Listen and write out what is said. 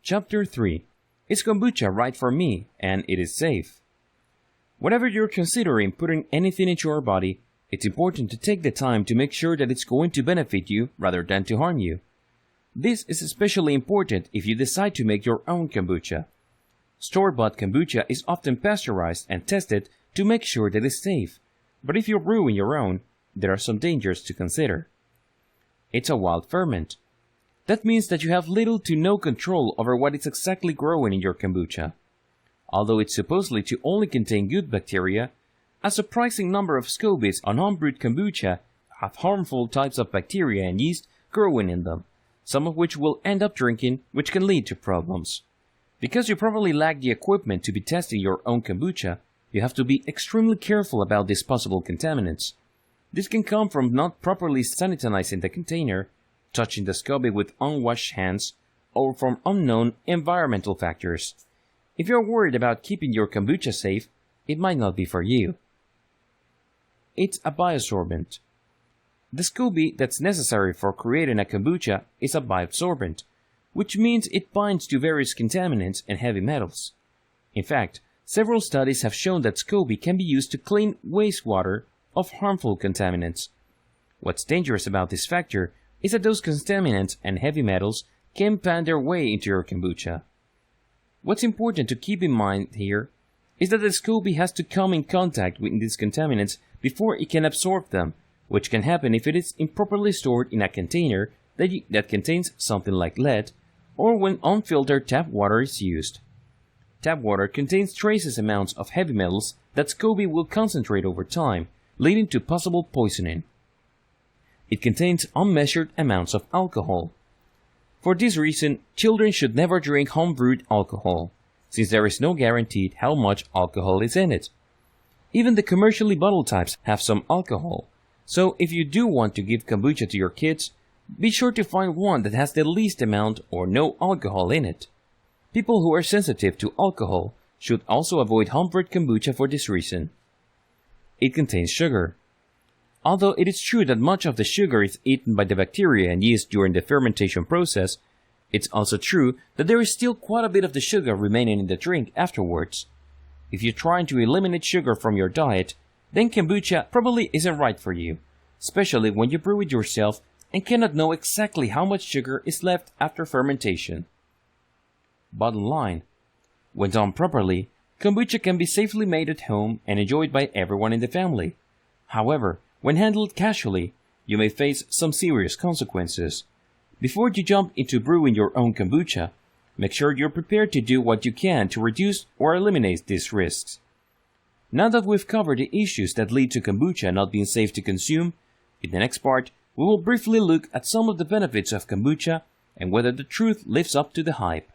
Chapter 3. Is kombucha right for me, and it is safe? Whenever you're considering putting anything into your body, it's important to take the time to make sure that it's going to benefit you rather than to harm you. This is especially important if you decide to make your own kombucha. Store-bought kombucha is often pasteurized and tested to make sure that it's safe, but if you brew your own, there are some dangers to consider. It's a wild ferment. That means that you have little to no control over what is exactly growing in your kombucha. Although it's supposedly to only contain good bacteria, a surprising number of Scobies on homebrewed kombucha have harmful types of bacteria and yeast growing in them, some of which we'll end up drinking, which can lead to problems. Because you probably lack the equipment to be testing your own kombucha, you have to be extremely careful about these possible contaminants. This can come from not properly sanitizing the container, touching the Scoby with unwashed hands, or from unknown environmental factors. If you're worried about keeping your kombucha safe, it might not be for you. It's a biosorbent. The Scoby that's necessary for creating a kombucha is a biosorbent, which means it binds to various contaminants and heavy metals. In fact, several studies have shown that Scoby can be used to clean wastewater of harmful contaminants. What's dangerous about this factor is that those contaminants and heavy metals can find their way into your kombucha. What's important to keep in mind here is that the Scoby has to come in contact with these contaminants before it can absorb them, which can happen if it is improperly stored in a container that contains something like lead, or when unfiltered tap water is used. Tap water contains trace amounts of heavy metals that Scoby will concentrate over time, leading to possible poisoning. It contains unmeasured amounts of alcohol. For this reason, children should never drink homebrewed alcohol, since there is no guarantee how much alcohol is in it. Even the commercially bottled types have some alcohol, so if you do want to give kombucha to your kids, be sure to find one that has the least amount or no alcohol in it. People who are sensitive to alcohol should also avoid homebrewed kombucha for this reason. It contains sugar. Although it is true that much of the sugar is eaten by the bacteria and yeast during the fermentation process, it's also true that there is still quite a bit of the sugar remaining in the drink afterwards. If you're trying to eliminate sugar from your diet, then kombucha probably isn't right for you, especially when you brew it yourself and cannot know exactly how much sugar is left after fermentation. Bottom line, when done properly, kombucha can be safely made at home and enjoyed by everyone in the family. However, when handled casually, you may face some serious consequences. Before you jump into brewing your own kombucha, make sure you're prepared to do what you can to reduce or eliminate these risks. Now that we've covered the issues that lead to kombucha not being safe to consume, in the next part, we will briefly look at some of the benefits of kombucha and whether the truth lives up to the hype.